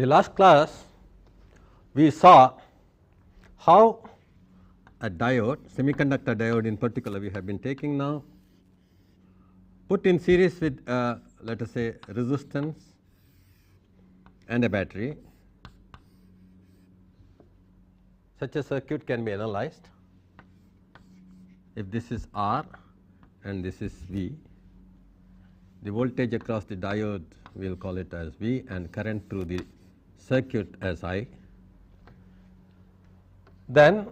the last class we saw how a diode, semiconductor diode in particular we have been taking now, put in series with let us say resistance and a battery. Such a circuit can be analyzed if this is R and this is V. The voltage across the diode we will call it as V and current through the circuit as I. Then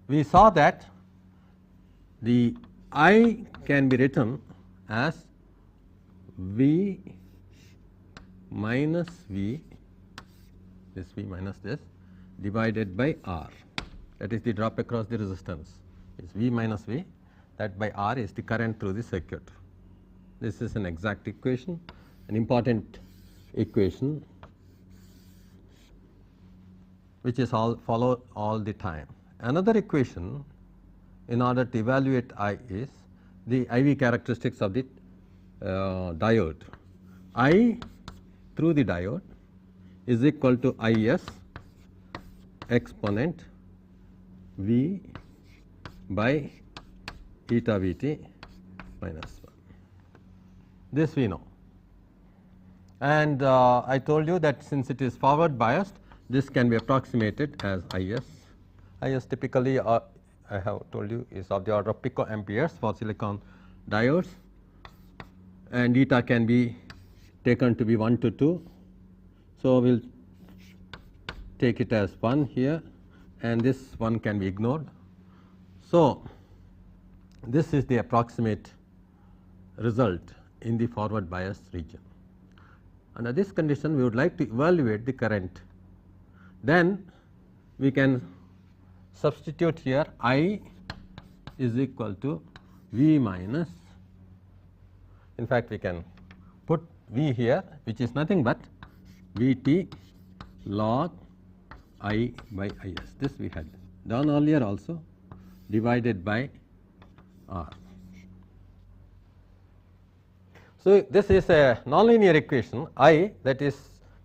we saw that the I can be written as V minus V, this V minus this, divided by R, that is the drop across the resistance is V minus V, that by R is the current through the circuit. This is an exact equation, an important equation which is followed all the time. Another equation in order to evaluate I is the IV characteristics of the diode. I through the diode is equal to Is exponent V by eta Vt minus 1. This we know, and I told you that since it is forward biased, this can be approximated as Is. Is typically I have told you is of the order of picoamperes for silicon diodes, and eta can be taken to be 1 to 2. So, we will take it as 1 here, and this one can be ignored. So, this is the approximate result in the forward bias region. Under this condition we would like to evaluate the current. Then we can substitute here I is equal to V minus, in fact we can put V here, which is nothing but Vt log I by Is. This we had done earlier also, divided by R. So, this is a nonlinear equation. I, that is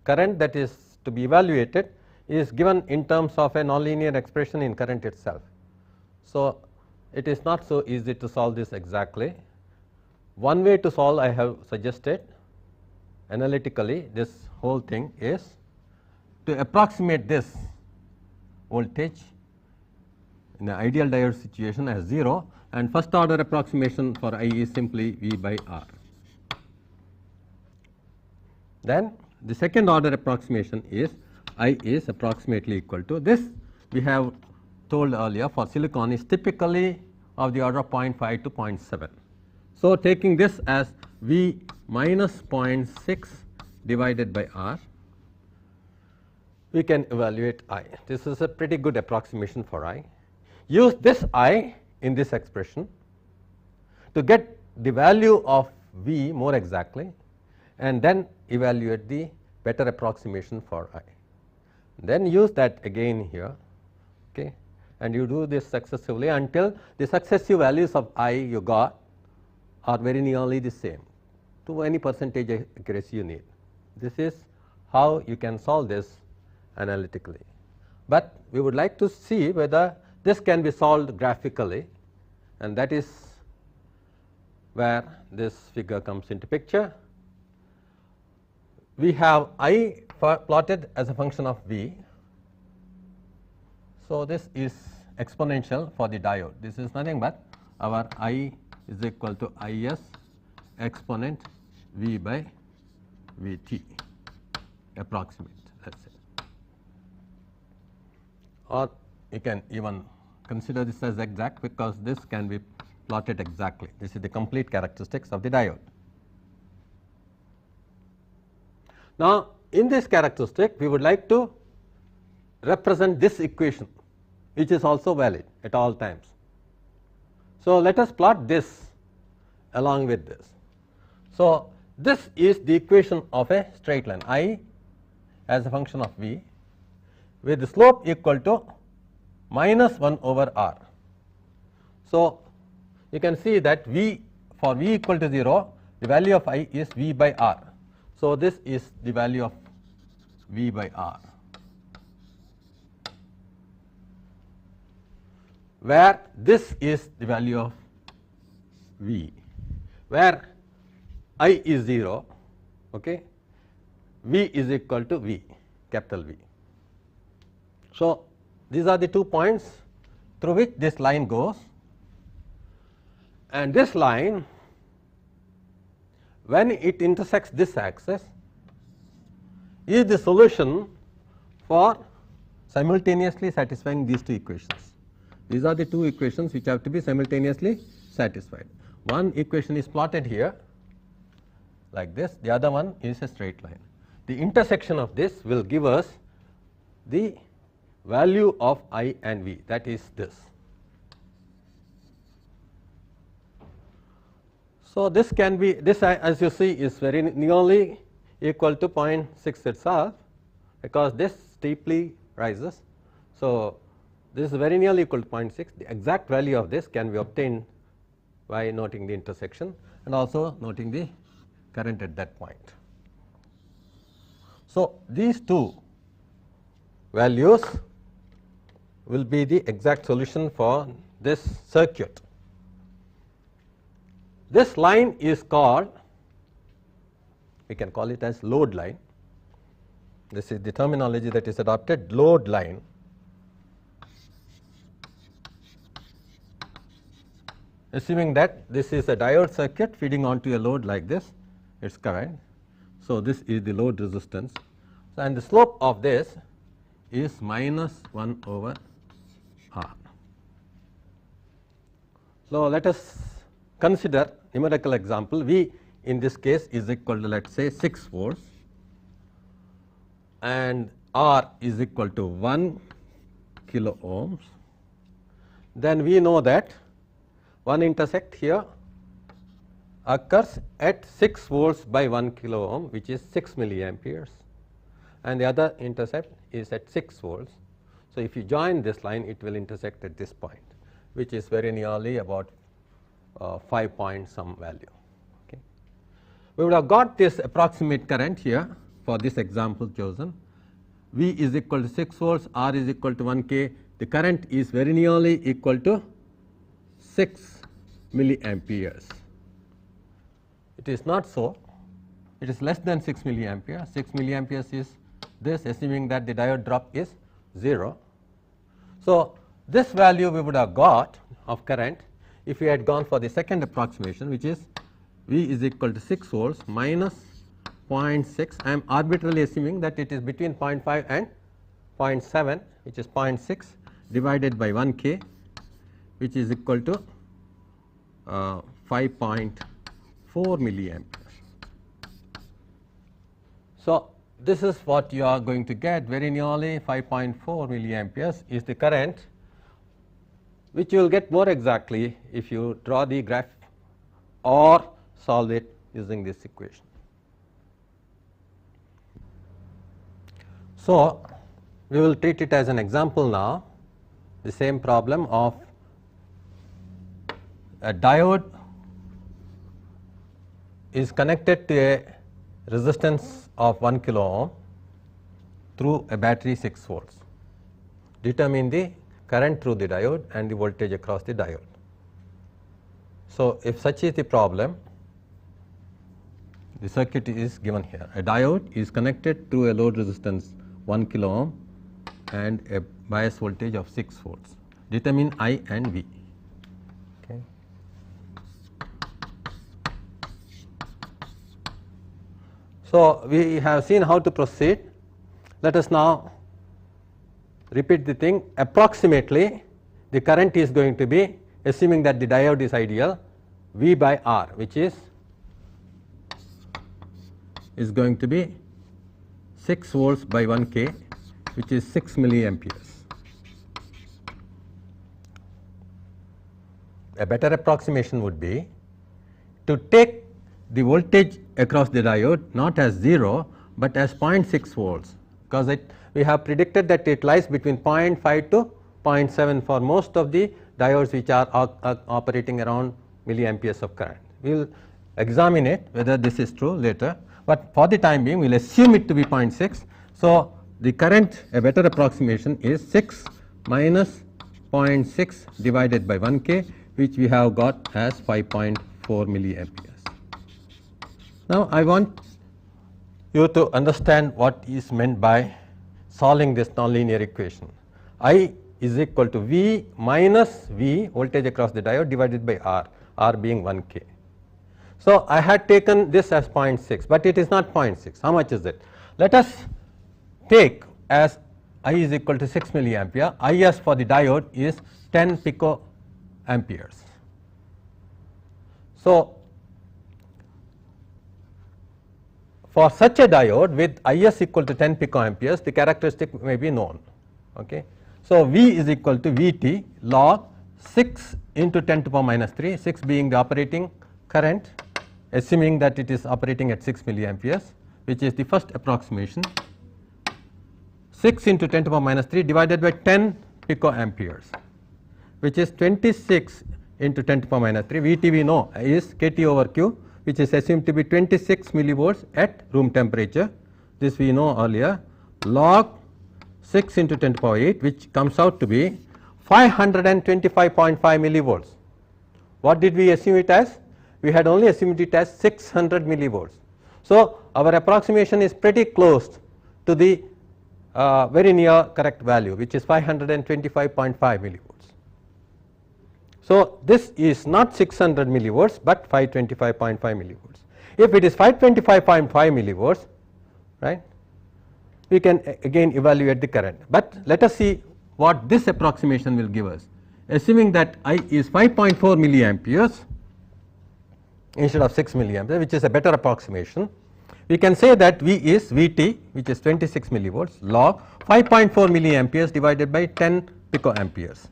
current that is to be evaluated, is given in terms of a nonlinear expression in current itself. So, it is not so easy to solve this exactly. One way to solve I have suggested analytically this whole thing is to approximate this voltage in the ideal diode situation as 0, and first order approximation for I is simply V by R. Then the second order approximation is I is approximately equal to this, we have told earlier for silicon is typically of the order of 0.5 to 0.7. So, taking this as V minus 0.6 divided by R, we can evaluate I. This is a pretty good approximation for I. Use this I in this expression to get the value of V more exactly, and then evaluate the better approximation for I. Then use that again here, okay, and you do this successively until the successive values of I you got are very nearly the same to any percentage accuracy you need. This is how you can solve this analytically, but we would like to see whether this can be solved graphically, and that is where this figure comes into picture. We have I plotted as a function of V. So, this is exponential for the diode. This is nothing but our I is equal to Is exponent V by Vt, approximate, let us say, or you can even consider this as exact because this can be plotted exactly. This is the complete characteristics of the diode. Now, in this characteristic we would like to represent this equation, which is also valid at all times. So, let us plot this along with this. So, this is the equation of a straight line I as a function of V with the slope equal to minus 1 over R. So, you can see that V for V equal to 0, the value of I is V by R. So, this is the value of V by R, where this is the value of V, where I is 0, okay, V is equal to V, capital V. So, these are the 2 points through which this line goes, and this line, when it intersects this axis, is the solution for simultaneously satisfying these 2 equations. These are the 2 equations which have to be simultaneously satisfied. One equation is plotted here like this, the other one is a straight line. The intersection of this will give us the value of I and V, that is this. So, this can be, this as you see is very nearly equal to 0.6 itself, because this steeply rises. So, this is very nearly equal to 0.6. The exact value of this can be obtained by noting the intersection and also noting the current at that point. So, these 2 values will be the exact solution for this circuit. This line is called, we can call it as load line. This is the terminology that is adopted, load line. Assuming that this is a diode circuit feeding onto a load like this, its current. So, this is the load resistance. So, and the slope of this is minus 1 over R. So, let us consider numerical example. V in this case is equal to, let us say, 6 volts, and R is equal to 1 kilo ohms. Then we know that one intersect here occurs at 6 volts by 1 kilo ohm, which is 6 milliamperes, and the other intercept is at 6 volts. So, if you join this line, it will intersect at this point, which is very nearly about 5 point some value. Okay. We would have got this approximate current here for this example chosen. V is equal to 6 volts, R is equal to 1 K. The current is very nearly equal to 6 milliamperes. It is not so, it is less than 6 milliamperes. 6 milliamperes is this, assuming that the diode drop is 0. So, this value we would have got of current if we had gone for the second approximation, which is V is equal to 6 volts minus 0.6. I am arbitrarily assuming that it is between 0.5 and 0.7, which is 0.6 divided by 1 K, which is equal to 5.4 milliamperes. So, this is what you are going to get, very nearly 5.4 milliamperes is the current, which you will get more exactly if you draw the graph or solve it using this equation. So, we will treat it as an example now, the same problem of a diode is connected to a resistance of 1 kilo ohm through a battery 6 volts. Determine the current through the diode and the voltage across the diode. So, if such is the problem, the circuit is given here. A diode is connected through a load resistance 1 kilo ohm and a bias voltage of 6 volts. Determine I and V. Okay. So, we have seen how to proceed. Let us now repeat the thing. Approximately the current is going to be, assuming that the diode is ideal, V by R, which is going to be 6 volts by 1 K, which is 6 milliamperes. A better approximation would be to take the voltage across the diode not as 0, but as 0.6 volts, because we have predicted that it lies between 0.5 to 0.7 for most of the diodes which are operating around milliamperes of current. We will examine it whether this is true later, but for the time being we will assume it to be 0.6. So, the current, a better approximation is 6 minus 0.6 divided by 1 K, which we have got as 5.4 milliamperes. Now, I want you to understand what is meant by solving this nonlinear equation. I is equal to V minus V, voltage across the diode, divided by R being 1 K. So, I had taken this as 0.6, but it is not 0.6. How much is it? Let us take as I is equal to 6 milliampere, Is for the diode is 10 picoamperes. So, for such a diode with Is equal to 10 picoamperes, the characteristic may be known. Okay. So, V is equal to Vt log 6 into 10 to the power minus 3, 6 being the operating current, assuming that it is operating at 6 milliamperes, which is the first approximation. 6 into 10 to the power minus 3 divided by 10 picoamperes, which is 26 into 10 to the power minus 3. Vt we know is Kt over Q, which is assumed to be 26 millivolts at room temperature. This we know earlier, log 6 into 10 to the power 8, which comes out to be 525.5 millivolts. What did we assume it as? We had only assumed it as 600 millivolts. So, our approximation is pretty close to the very near correct value, which is 525.5 millivolts. So, this is not 600 millivolts, but 525.5 millivolts. If it is 525.5 millivolts, right, we can again evaluate the current, but let us see what this approximation will give us. Assuming that I is 5.4 milliamperes instead of 6 milliamperes, which is a better approximation, we can say that V is Vt, which is 26 millivolts, log 5.4 milliamperes divided by 10 picoamperes,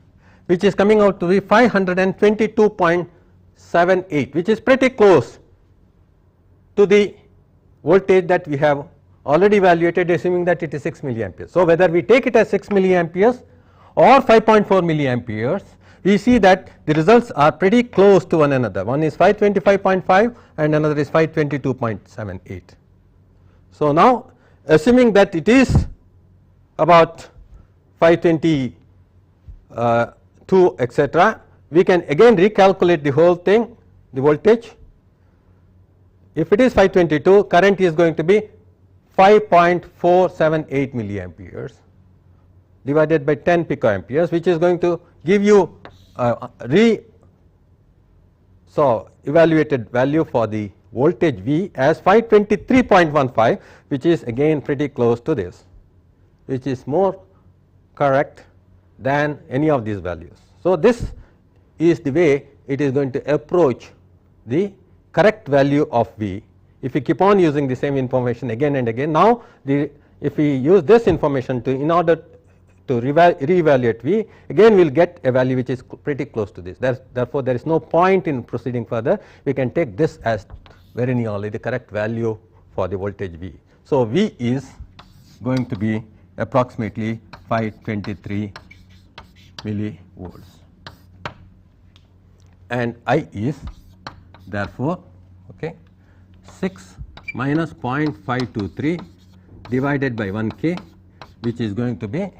which is coming out to be 522.78, which is pretty close to the voltage that we have already evaluated, assuming that it is 6 milliamperes. So, whether we take it as 6 milliamperes or 5.4 milliamperes, we see that the results are pretty close to one another. One is 525.5 and another is 522.78. So, now assuming that it is about 522 etc., we can again recalculate the whole thing, the voltage. If it is 522, current is going to be 5.478 milliamperes divided by 10 picoamperes, which is going to give you evaluated value for the voltage V as 523.15, which is again pretty close to this, which is more correct than any of these values. So, this is the way it is going to approach the correct value of V. If we keep on using the same information again and again, now if we use this information to in order to reevaluate V, again we will get a value which is pretty close to this. Therefore, there is no point in proceeding further. We can take this as very nearly the correct value for the voltage V. So, V is going to be approximately 523 millivolts, and I is therefore 6 minus 0.523 divided by 1 K, which is going to be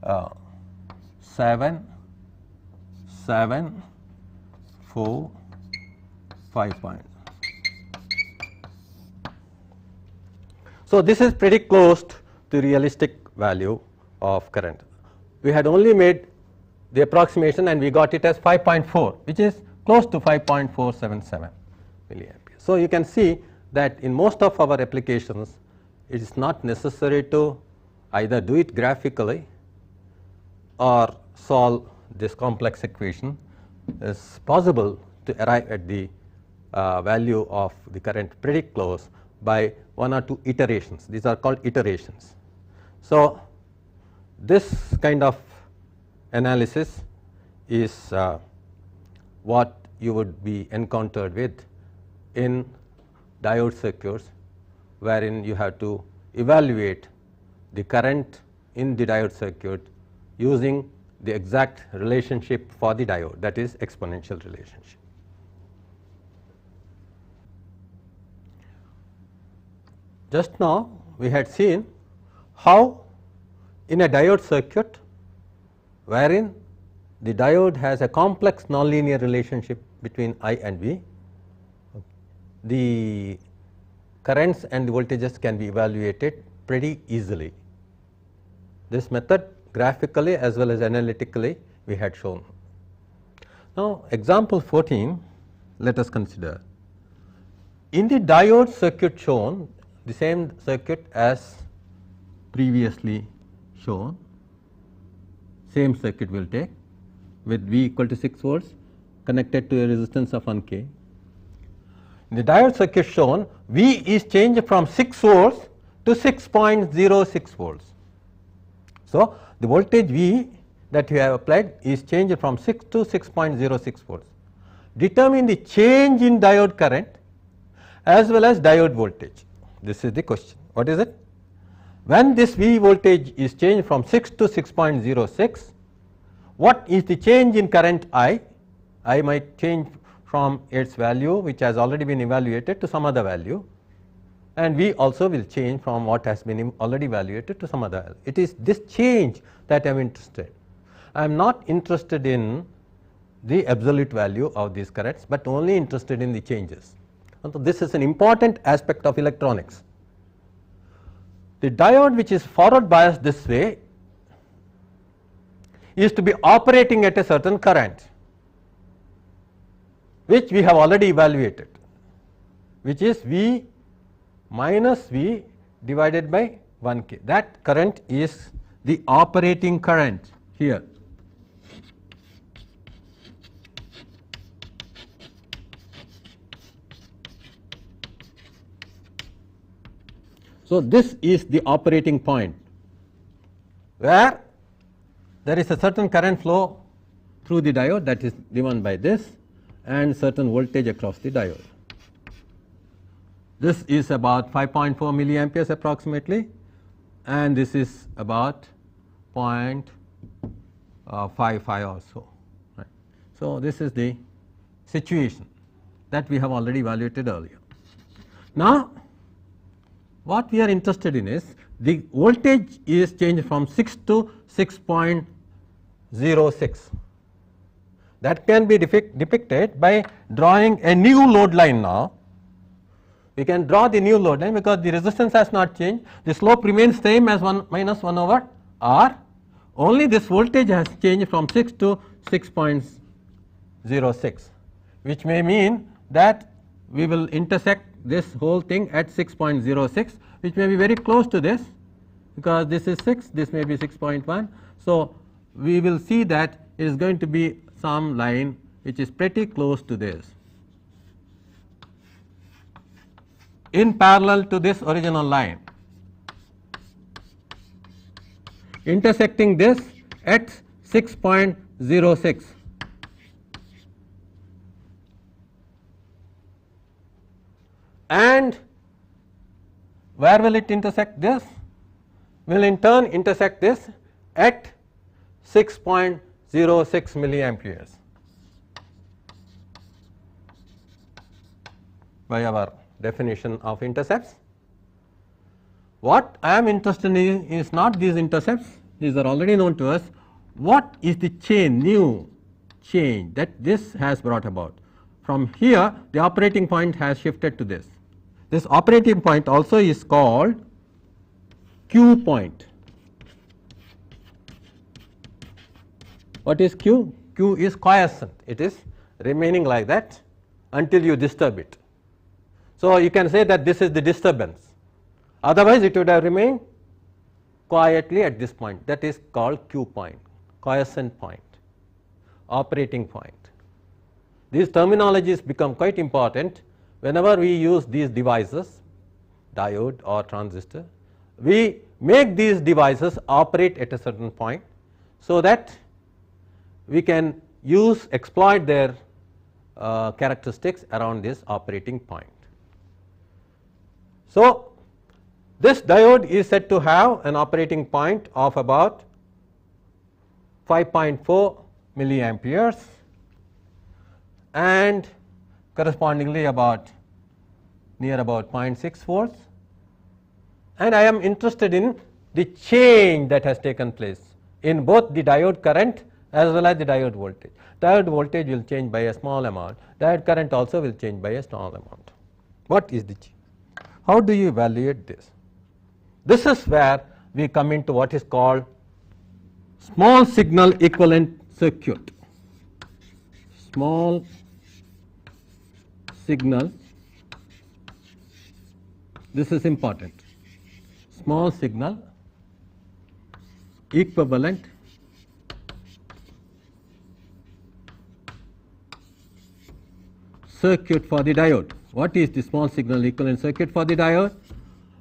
7.745 point. So, this is pretty close to realistic value of current. We had only made the approximation and we got it as 5.4, which is close to 5.477 milliamperes. So, you can see that in most of our applications it is not necessary to either do it graphically or solve this complex equation. It is possible to arrive at the value of the current pretty close by one or two iterations. These are called iterations. So, this kind of analysis is what you would be encountered with in diode circuits, wherein you have to evaluate the current in the diode circuit using the exact relationship for the diode, that is exponential relationship. just now we had seen how in a diode circuit wherein the diode has a complex nonlinear relationship between I and V, the currents and the voltages can be evaluated pretty easily. This method graphically as well as analytically we had shown. Now, example 14 let us consider. In the diode circuit shown, the same circuit as previously shown, same circuit will take with V equal to 6 volts connected to a resistance of 1 K. In the diode circuit shown, V is changed from 6 volts to 6.06 volts. So, the voltage V that you have applied is changed from 6 to 6.06 volts. Determine the change in diode current as well as diode voltage. This is the question. What is it? When this V voltage is changed from 6 to 6.06, what is the change in current I? I might change from its value which has already been evaluated to some other value, and V also will change from what has been already evaluated to some other value. It is this change that I am interested. I am not interested in the absolute value of these currents, but only interested in the changes. And so this is an important aspect of electronics. The diode which is forward biased this way is to be operating at a certain current which we have already evaluated, which is V minus V divided by 1 K. That current is the operating current here. So, this is the operating point where there is a certain current flow through the diode that is given by this and certain voltage across the diode. This is about 5.4 milliamperes approximately, and this is about 0.55 or so. Right. So, this is the situation that we have already evaluated earlier. Now, what we are interested in is the voltage is changed from 6 to 6.06. That can be depicted by drawing a new load line now. We can draw the new load line because the resistance has not changed, the slope remains same as 1 minus 1 over R, only this voltage has changed from 6 to 6.06, which may mean that we will intersect this whole thing at 6.06, which may be very close to this because this is 6, this may be 6.1. So, we will see that it is going to be some line which is pretty close to this, in parallel to this original line, intersecting this at 6.06. And where will it intersect this? Will in turn intersect this at 6.06 milliamperes by our definition of intercepts. What I am interested in is not these intercepts, these are already known to us. What is the new change that this has brought about? From here, the operating point has shifted to this. This operating point also is called Q point. What is Q? Q is quiescent. It is remaining like that until you disturb it. So, you can say that this is the disturbance, otherwise it would have remained quietly at this point. That is called Q point, quiescent point, operating point. These terminologies become quite important whenever we use these devices, diode or transistor. We make these devices operate at a certain point so that we can exploit their characteristics around this operating point. So, this diode is said to have an operating point of about 5.4 milliamperes and correspondingly near about 0.6 volts and I am interested in the change that has taken place in both the diode current as well as the diode voltage. Diode voltage will change by a small amount, diode current also will change by a small amount. What is the change? How do you evaluate this? This is where we come into what is called small signal equivalent circuit. Small signal, this is important, small signal equivalent circuit for the diode. What is the small signal equivalent circuit for the diode?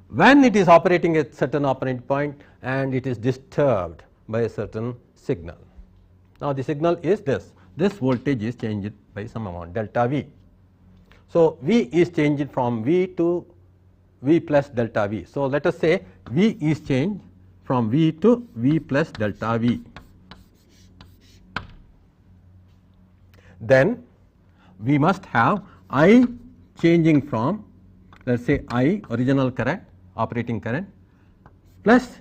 When it is operating at certain operating point and it is disturbed by a certain signal. Now, the signal is this voltage is changed by some amount delta V. So, V is changed from V to V plus delta V. So, let us say V is changed from V to V plus delta V. Then we must have I changing from, let us say I original current, operating current, plus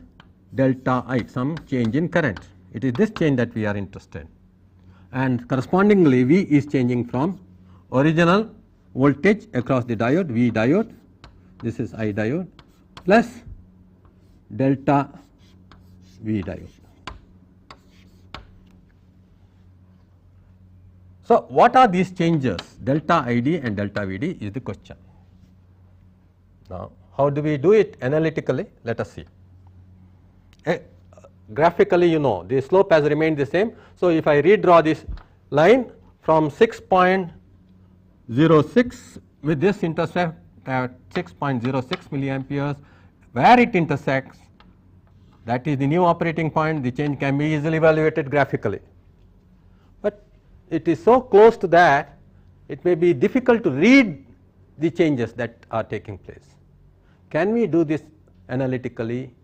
delta I, some change in current. It is this change that we are interested in, and correspondingly V is changing from original voltage across the diode, V diode, this is I diode, plus delta V diode. So, what are these changes? Delta ID and delta VD is the question. Now, how do we do it analytically? Let us see. Graphically, you know, the slope has remained the same. So, if I redraw this line from 6.06 with this intercept at 6.06 milliamperes, where it intersects, that is the new operating point, the change can be easily evaluated graphically. But it is so close to that, it may be difficult to read the changes that are taking place. Can we do this analytically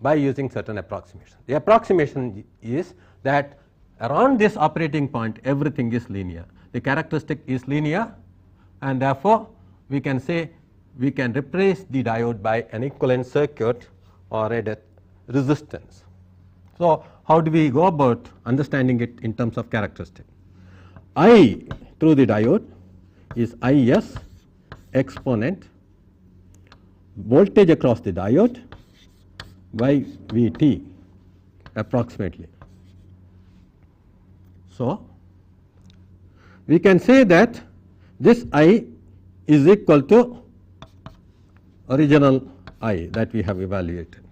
by using certain approximation? The approximation is that around this operating point everything is linear. The characteristic is linear, and therefore, we can say we can replace the diode by an equivalent circuit or a resistance. So, how do we go about understanding it in terms of characteristic? I through the diode is Is exponent voltage across the diode by Vt approximately. So, we can say that this I is equal to original I that we have evaluated.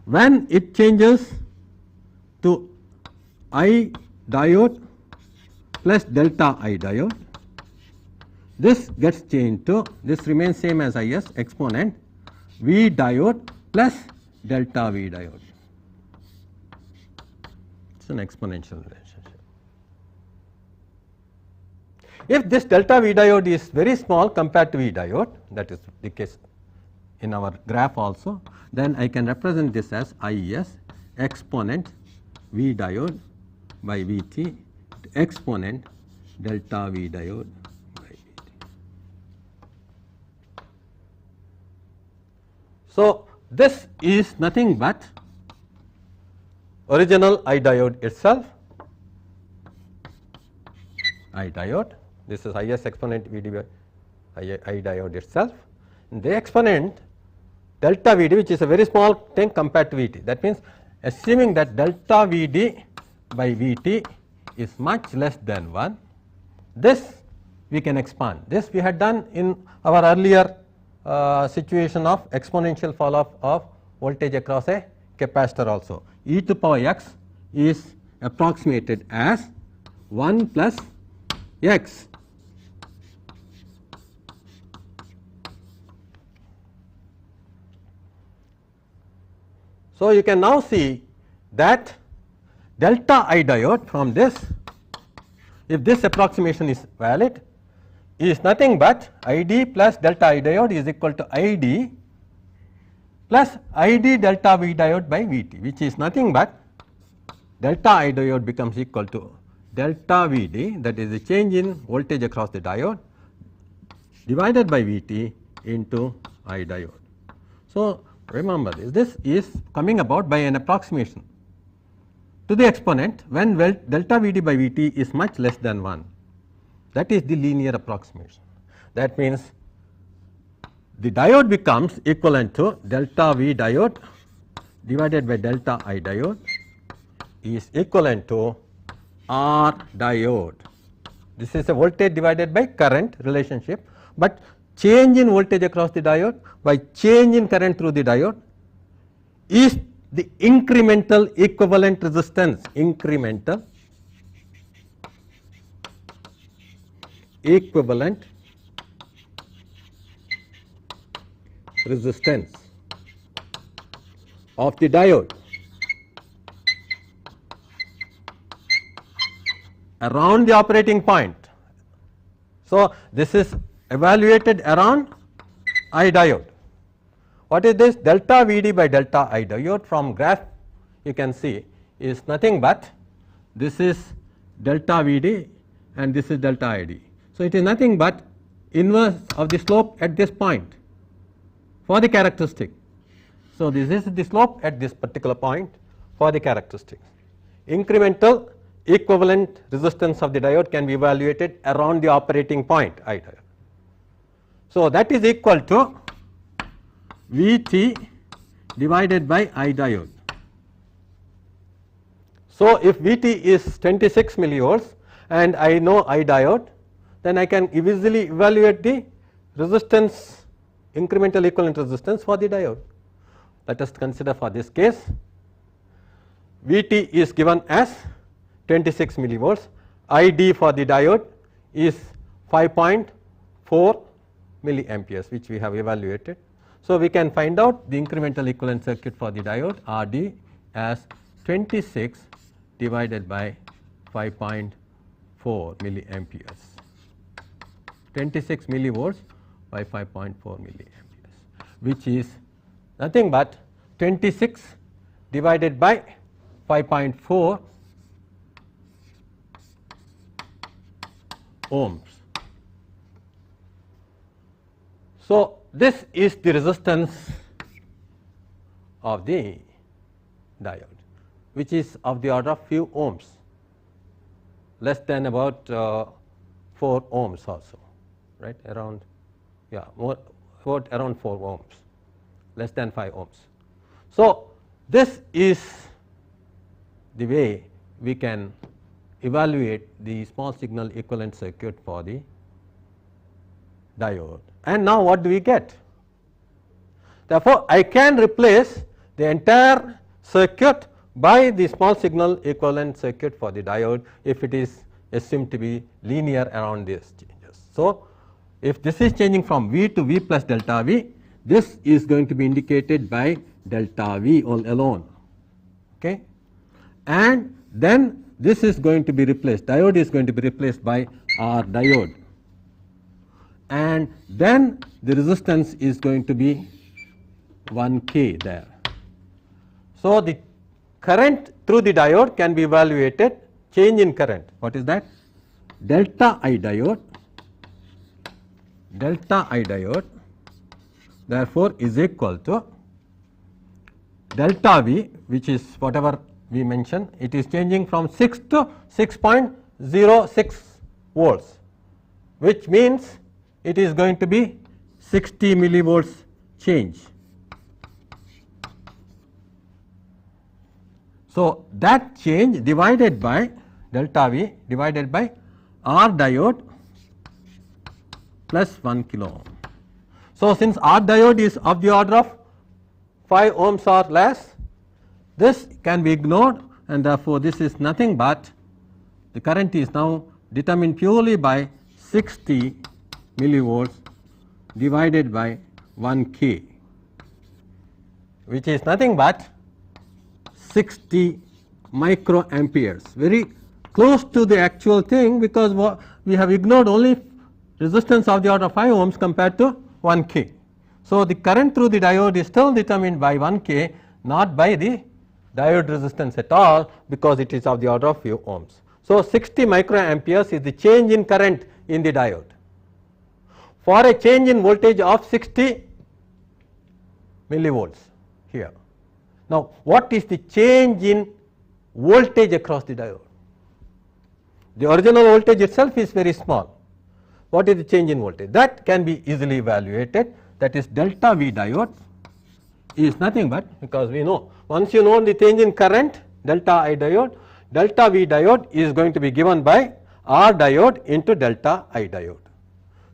When it changes to I diode plus delta I diode, this gets changed to, this remains same as Is exponent V diode plus delta V diode. It is an exponential relationship. If this delta V diode is very small compared to V diode, that is the case in our graph also, then I can represent this as Is exponent V diode by Vt exponent delta V diode by Vt. So, this is nothing but original I diode itself, I diode, this is Is exponent Vd by I diode itself, and the exponent delta Vd, which is a very small thing compared to Vt. That means, assuming that delta Vd by Vt is much less than 1, this we can expand. This we had done in our earlier situation of exponential fall off of voltage across a capacitor also. E to power x is approximated as 1 plus x. So, you can now see that delta I diode from this, if this approximation is valid, is nothing but Id plus delta I diode is equal to Id plus Id delta V diode by Vt, which is nothing but delta I diode becomes equal to delta Vd, that is the change in voltage across the diode, divided by Vt into I diode. So, remember this is coming about by an approximation to the exponent when delta V d by V t is much less than 1. That is the linear approximation. That means the diode becomes equivalent to delta V diode divided by delta I diode is equivalent to R diode. This is a voltage divided by current relationship, but change in voltage across the diode by change in current through the diode is the incremental equivalent resistance. Incremental equivalent resistance of the diode around the operating point. So, this is evaluated around I diode. What is this? Delta V d by delta I diode from graph you can see is nothing but this is delta V d and this is delta I d. So, it is nothing but inverse of the slope at this point for the characteristic. So, this is the slope at this particular point for the characteristics. Incremental equivalent resistance of the diode can be evaluated around the operating point I diode. So, that is equal to V t divided by I diode. So, if V t is 26 millivolts and I know I diode, then I can easily evaluate the resistance, incremental equivalent resistance for the diode. Let us consider for this case V t is given as 26 millivolts, I d for the diode is 5.4 milliamperes, which we have evaluated. So, we can find out the incremental equivalent circuit for the diode R d as 26 divided by 5.4 milliamperes. 26 millivolts by 5.4 milliamperes, which is nothing but 26 divided by 5.4 ohms. So, this is the resistance of the diode, which is of the order of few ohms, less than about 4 ohms also, right, around, yeah, more about around 4 ohms, less than 5 ohms. So, this is the way we can evaluate the small signal equivalent circuit for the diode. And now what do we get? Therefore, I can replace the entire circuit by the small signal equivalent circuit for the diode if it is assumed to be linear around these changes. So, if this is changing from V to V plus delta V, this is going to be indicated by delta V all alone, okay? And then this is going to be replaced, diode is going to be replaced by R diode, and then the resistance is going to be 1K there. So, the current through the diode can be evaluated, change in current, what is that? Delta I diode therefore is equal to delta V, which is whatever we mentioned, it is changing from 6 to 6.06 volts, which means it is going to be 60 millivolts change. So, that change divided by delta V divided by R diode plus 1 kilo ohm. So, since R diode is of the order of 5 ohms or less, this can be ignored, and therefore, this is nothing but the current is now determined purely by 60 millivolts divided by 1K, which is nothing but 60 microamperes, very close to the actual thing, because we have ignored only resistance of the order of 5 ohms compared to 1K. So, the current through the diode is still determined by 1K, not by the diode resistance at all, because it is of the order of few ohms. So, 60 microamperes is the change in current in the diode. For a change in voltage of 60 millivolts here. Now, what is the change in voltage across the diode? The original voltage itself is very small. What is the change in voltage? That can be easily evaluated. That is delta V diode is nothing but, because we know, once you know the change in current delta I diode, delta V diode is going to be given by R diode into delta I diode.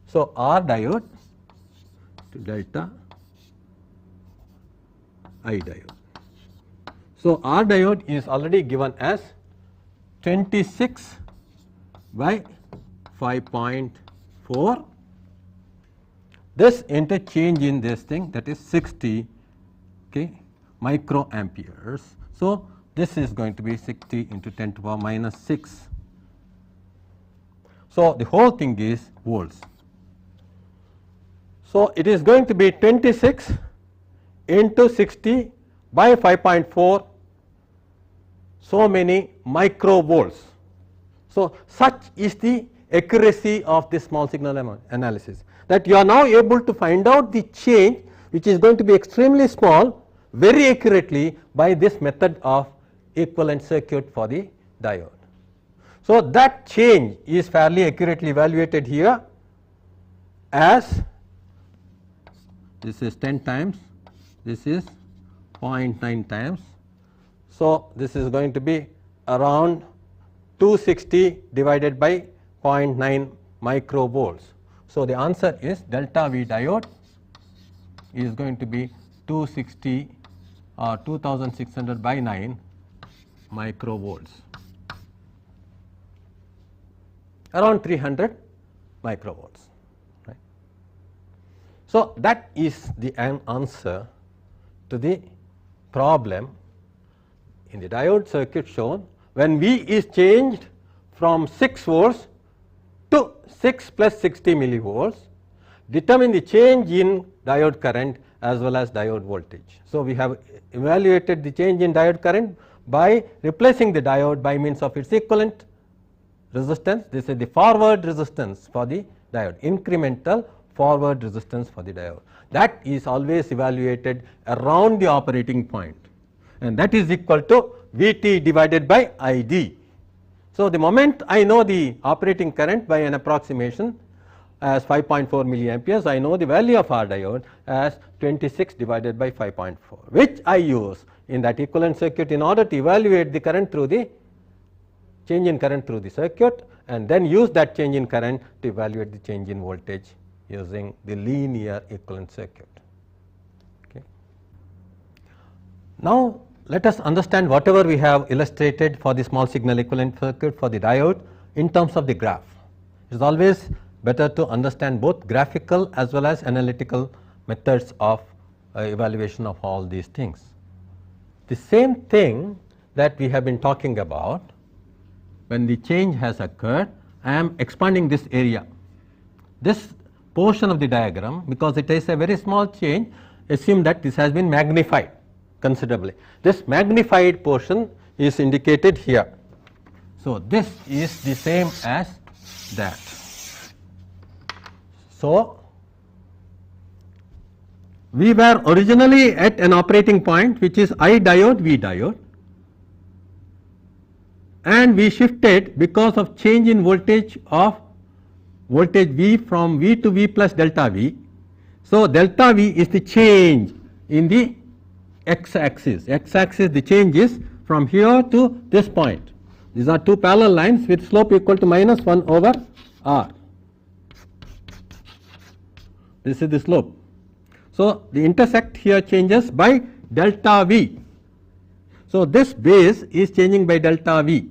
So, R diode to delta I diode. So, R diode is already given as 26 by 5.4, this into change in this thing, that is 60 microamperes. So, this is going to be 60 into 10 to the power minus 6. So, the whole thing is volts. So, it is going to be 26 into 60 by 5.4, so many microvolts. So, such is the accuracy of this small signal analysis, that you are now able to find out the change which is going to be extremely small very accurately by this method of equivalent circuit for the diode. So, that change is fairly accurately evaluated here as, this is 10 times, this is 0.9 times. So, this is going to be around 260 divided by 0.9 microvolts. So, the answer is delta V diode is going to be 260 or 2600 by 9 microvolts, around 300 microvolts. Right. So, that is the answer to the problem in the diode circuit shown when V is changed from 6 volts to 6 plus 60 millivolts, determine the change in diode current as well as diode voltage. So, we have evaluated the change in diode current by replacing the diode by means of its equivalent resistance. This is the forward resistance for the diode, incremental forward resistance for the diode. That is always evaluated around the operating point, and that is equal to Vt divided by Id. So, the moment I know the operating current by an approximation as 5.4 milliamperes, I know the value of R diode as 26 divided by 5.4, which I use in that equivalent circuit in order to evaluate the current through the change in current through the circuit, and then use that change in current to evaluate the change in voltage using the linear equivalent circuit. Okay. Now, let us understand whatever we have illustrated for the small signal equivalent circuit for the diode in terms of the graph. It is always better to understand both graphical as well as analytical methods of evaluation of all these things. The same thing that we have been talking about, when the change has occurred, I am expanding this area. This portion of the diagram, because it is a very small change, assume that this has been magnified considerably. This magnified portion is indicated here. So, this is the same as that. So, we were originally at an operating point which is I diode, V diode, and we shifted because of change in voltage of voltage V from V to V plus delta V. So, delta V is the change in the x axis. X axis, the change is from here to this point. These are two parallel lines with slope equal to minus 1 over R. This is the slope. So, the intersect here changes by delta V. So, this base is changing by delta V.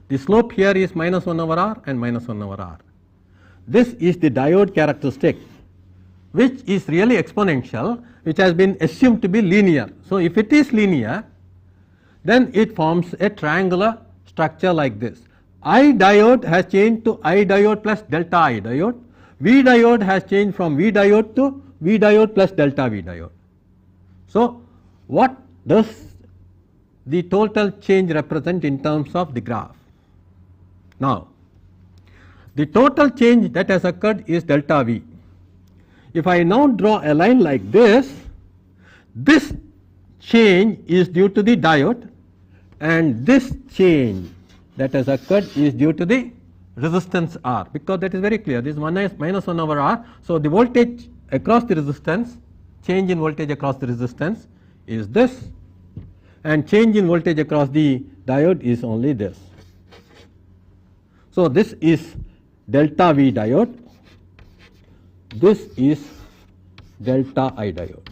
The slope here is minus 1 over R and minus 1 over R. This is the diode characteristic, which is really exponential, which has been assumed to be linear. So, if it is linear, then it forms a triangular structure like this. I diode has changed to I diode plus delta I diode. V diode has changed from V diode to V diode plus delta V diode. So, what does the total change represent in terms of the graph? Now, the total change that has occurred is delta V. If I now draw a line like this, this change is due to the diode, and this change that has occurred is due to the resistance R, because that is very clear, this is minus 1 over R. So, the voltage across the resistance, change in voltage across the resistance is this, and change in voltage across the diode is only this. So, this is delta V diode, this is delta I diode.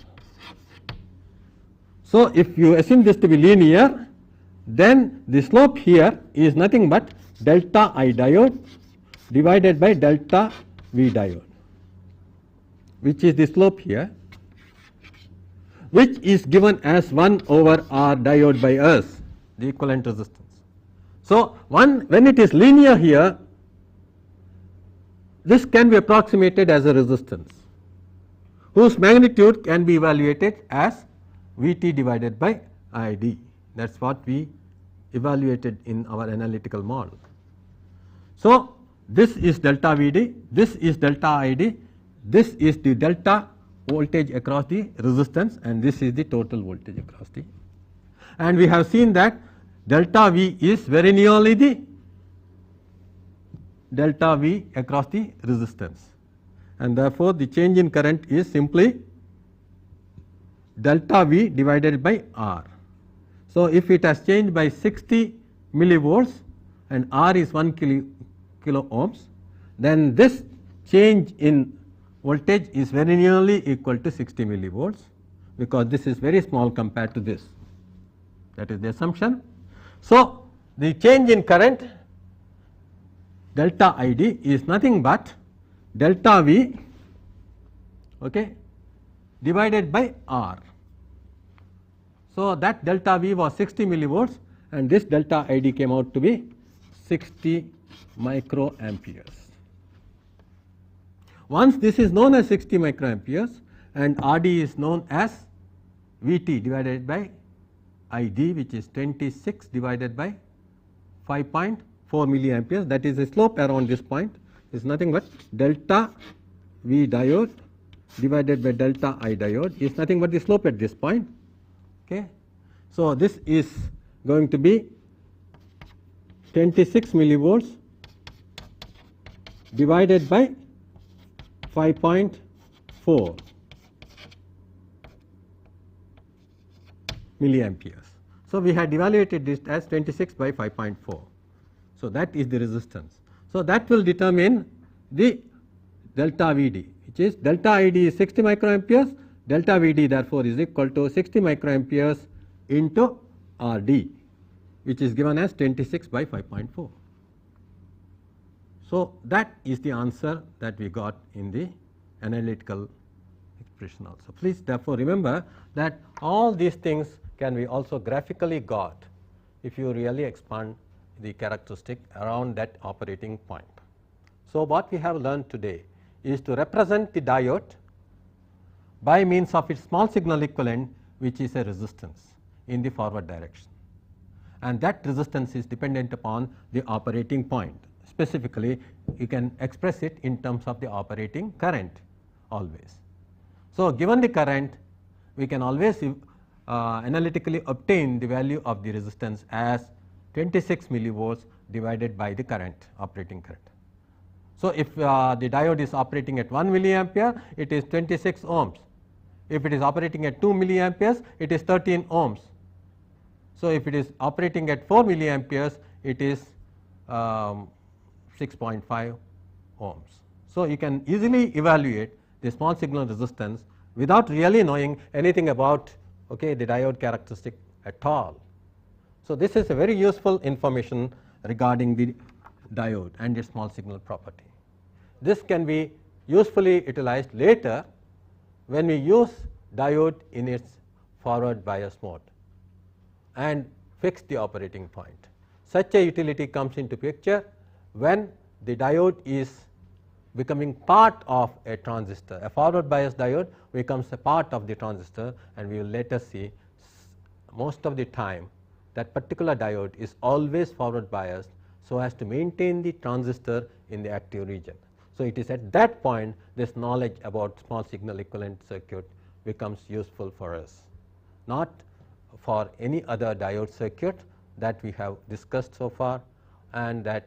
So, if you assume this to be linear, then the slope here is nothing but delta I diode divided by delta V diode, which is the slope here, which is given as 1 over R diode by us, the equivalent resistance. So, when it is linear here, this can be approximated as a resistance whose magnitude can be evaluated as Vt divided by Id. That is what we evaluated in our analytical model. So, this is delta Vd, this is delta Id, this is the delta voltage across the resistance, and this is the total voltage across the, and we have seen that delta V is very nearly the delta V across the resistance, and therefore, the change in current is simply delta V divided by R. So, if it has changed by 60 millivolts and R is 1 kilo ohms, then this change in voltage is very nearly equal to 60 millivolts, because this is very small compared to this. That is the assumption. So, the change in current delta Id is nothing but delta V, okay, divided by R. So, that delta V was 60 millivolts, and this delta Id came out to be 60 microamperes. Once this is known as 60 microamperes and Rd is known as Vt divided by Id, which is 26 divided by 5.4 milliamperes, that is the slope around this point is nothing but delta V diode divided by delta I diode is nothing but the slope at this point. Okay. So, this is going to be 26 millivolts divided by 5.4 milliamperes. So, we had evaluated this as 26 by 5.4. So, that is the resistance. So, that will determine the delta Vd, which is delta Id is 60 microamperes, delta Vd therefore is equal to 60 microamperes into Rd, which is given as 26 by 5.4. So, that is the answer that we got in the analytical expression also. Please therefore remember that all these things can be also graphically got if you really expand the characteristic around that operating point. So, what we have learned today is to represent the diode by means of its small signal equivalent, which is a resistance in the forward direction, and that resistance is dependent upon the operating point. Specifically, you can express it in terms of the operating current always. So, given the current, we can always analytically obtain the value of the resistance as 26 millivolts divided by the current, operating current. So, if the diode is operating at 1 milliampere, it is 26 ohms. If it is operating at 2 milliamperes, it is 13 ohms. So, if it is operating at 4 milliamperes, it is 6.5 ohms. So, you can easily evaluate the small signal resistance without really knowing anything about the diode characteristic at all. So, this is a very useful information regarding the diode and its small signal property. This can be usefully utilized later when we use diode in its forward bias mode and fix the operating point. Such a utility comes into picture when the diode is becoming part of a transistor. A forward bias diode becomes a part of the transistor, and we will later see most of the time that particular diode is always forward biased so as to maintain the transistor in the active region. So, it is at that point this knowledge about small signal equivalent circuit becomes useful for us. not for any other diode circuit that we have discussed so far, and that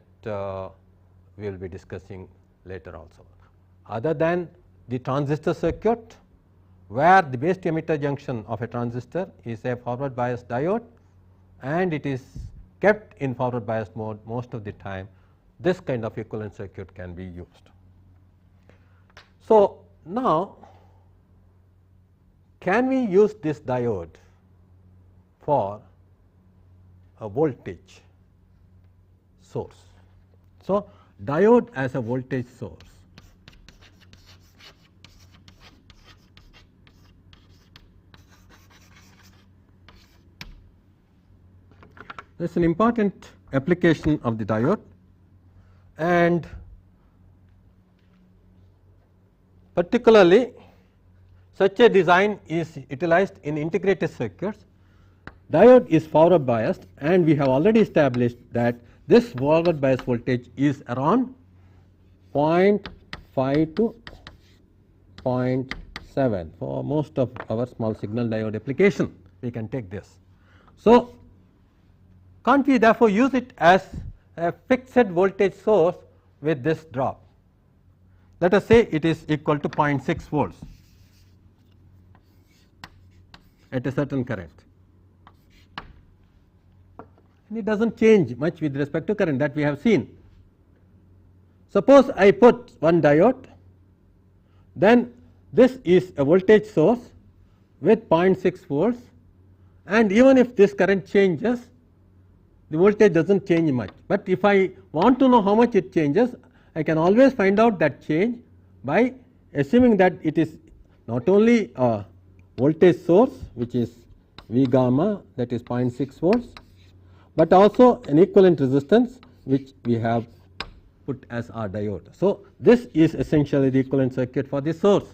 we will be discussing later also. Other than the transistor circuit, where the base to emitter junction of a transistor is a forward bias diode and it is kept in forward bias mode most of the time, this kind of equivalent circuit can be used. So, now can we use this diode for a voltage source? So, diode as a voltage source. This is an important application of the diode, and particularly such a design is utilized in integrated circuits. Diode is forward biased, and we have already established that this forward bias voltage is around 0.5 to 0.7 for most of our small signal diode application. We can take this. So, can't we therefore use it as a fixed voltage source with this drop? Let us say it is equal to 0.6 volts at a certain current, and it does not change much with respect to current, that we have seen. Suppose I put one diode, then this is a voltage source with 0.6 volts, and even if this current changes, the voltage does not change much. But if I want to know how much it changes, I can always find out that change by assuming that it is not only a voltage source, which is V gamma, that is 0.6 volts, but also an equivalent resistance which we have put as R diode. So, this is essentially the equivalent circuit for this source,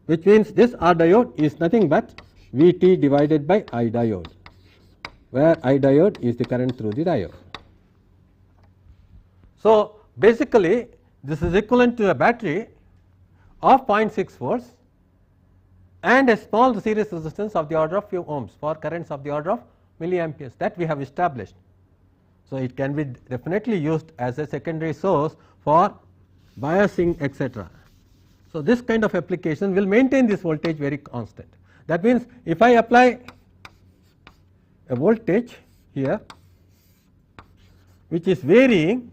which means this R diode is nothing but V t divided by I diode, where I diode is the current through the diode. So, basically this is equivalent to a battery of 0.6 volts and a small series resistance of the order of few ohms for currents of the order of milliamperes, that we have established. So, it can be definitely used as a secondary source for biasing, etc. So, this kind of application will maintain this voltage very constant. That means, if I apply a voltage here which is varying,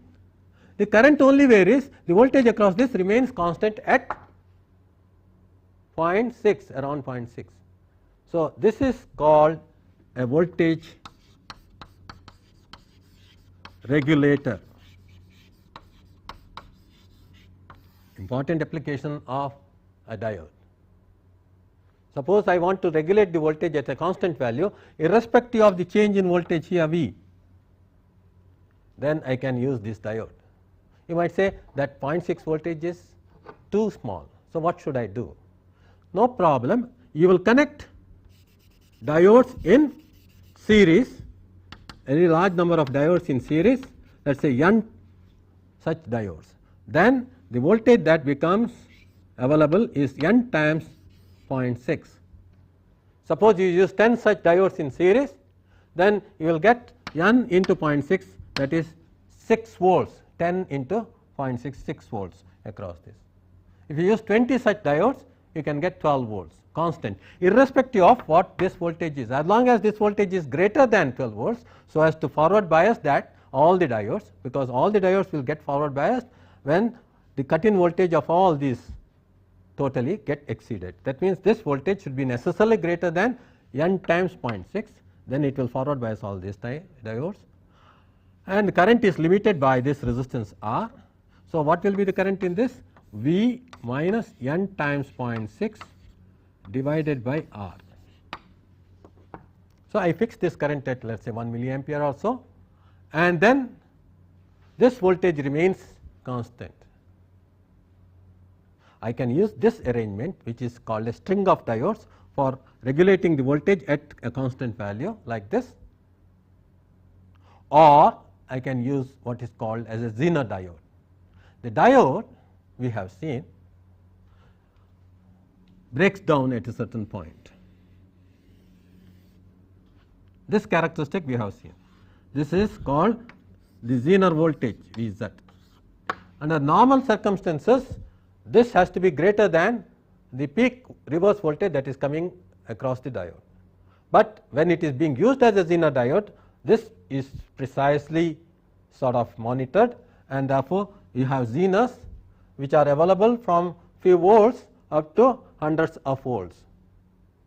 the current only varies, the voltage across this remains constant at 0.6, around 0.6. So, this is called a voltage regulator, important application of a diode. Suppose I want to regulate the voltage at a constant value irrespective of the change in voltage here V, then I can use this diode. You might say that 0.6 voltage is too small. So, what should I do? No problem, you will connect diodes in series, a very large number of diodes in series, let us say n such diodes. Then the voltage that becomes available is n times 0.6. Suppose you use 10 such diodes in series, then you will get n into 0.6, that is 6 volts, 10 into 0.6, 6 volts across this. If you use 20 such diodes, you can get 12 volts constant, irrespective of what this voltage is, as long as this voltage is greater than 12 volts, so as to forward bias that all the diodes, because all the diodes will get forward biased when the cut-in voltage of all these totally get exceeded. That means, this voltage should be necessarily greater than n times 0.6, then it will forward bias all these diodes, and the current is limited by this resistance R. So, what will be the current in this? V minus n times 0.6 divided by R. So, I fix this current at, let us say 1 milliampere or so, and then this voltage remains constant. I can use this arrangement, which is called a string of diodes, for regulating the voltage at a constant value like this, or I can use what is called as a Zener diode. The diode we have seen breaks down at a certain point. This characteristic we have seen. This is called the Zener voltage Vz. Under normal circumstances, this has to be greater than the peak reverse voltage that is coming across the diode. But when it is being used as a Zener diode, this is precisely sort of monitored, and therefore, you have Zeners which are available from few volts up to hundreds of volts.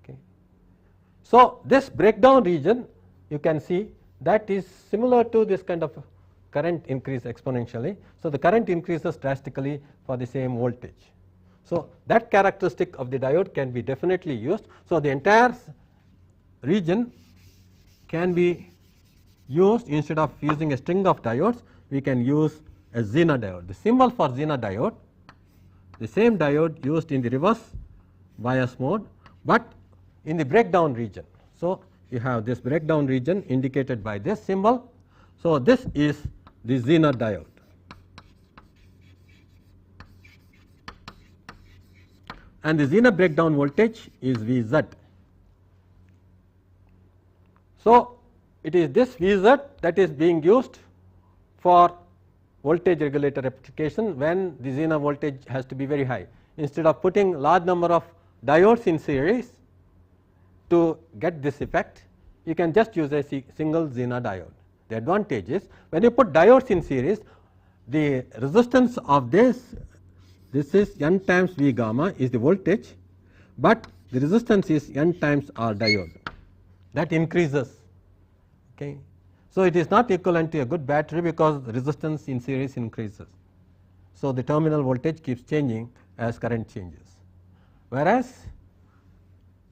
Okay. So, this breakdown region you can see that is similar to this kind of current increase exponentially. So, the current increases drastically for the same voltage. So, that characteristic of the diode can be definitely used. So, the entire region can be used instead of using a string of diodes, we can use a Zener diode. The symbol for Zener diode, the same diode used in the reverse bias mode, but in the breakdown region. So, you have this breakdown region indicated by this symbol. So, this is the Zener diode. And the Zener breakdown voltage is Vz. So, it is this Vz that is being used for voltage regulator application when the Zener voltage has to be very high. Instead of putting large number of diodes in series to get this effect, you can just use a single Zener diode. The advantage is when you put diodes in series, the resistance of this is n times V gamma is the voltage, but the resistance is n times R diode, that increases. Okay. So, it is not equivalent to a good battery because the resistance in series increases. So, the terminal voltage keeps changing as current changes. Whereas,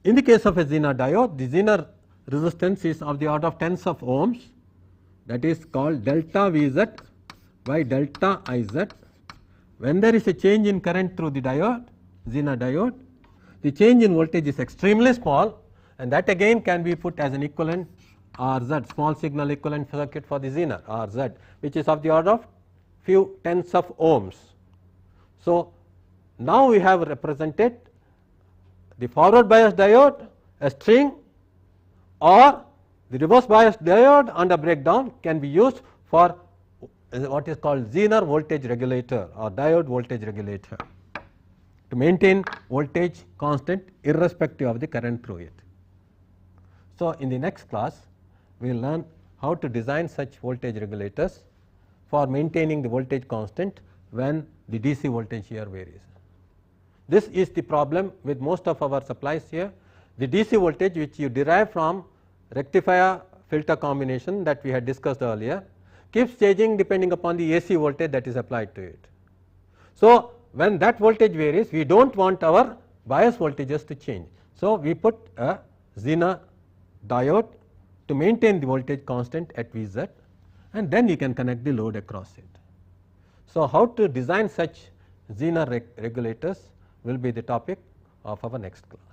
in the case of a Zener diode, the Zener resistance is of the order of tens of ohms, that is called delta Vz by delta Iz. When there is a change in current through the diode, Zener diode, the change in voltage is extremely small, and that again can be put as an equivalent Rz, small signal equivalent circuit for the Zener Rz, which is of the order of few tens of ohms. So, now we have represented the forward bias diode, a string, or the reverse bias diode under breakdown can be used for what is called Zener voltage regulator or diode voltage regulator to maintain voltage constant irrespective of the current through it. So, in the next class, we will learn how to design such voltage regulators for maintaining the voltage constant when the DC voltage here varies. This is the problem with most of our supplies here. The DC voltage which you derive from rectifier filter combination that we had discussed earlier keeps changing depending upon the AC voltage that is applied to it. So, when that voltage varies, we do not want our bias voltages to change. So, we put a Zener diode to maintain the voltage constant at Vz, and then you can connect the load across it. So, how to design such Zener regulators will be the topic of our next class.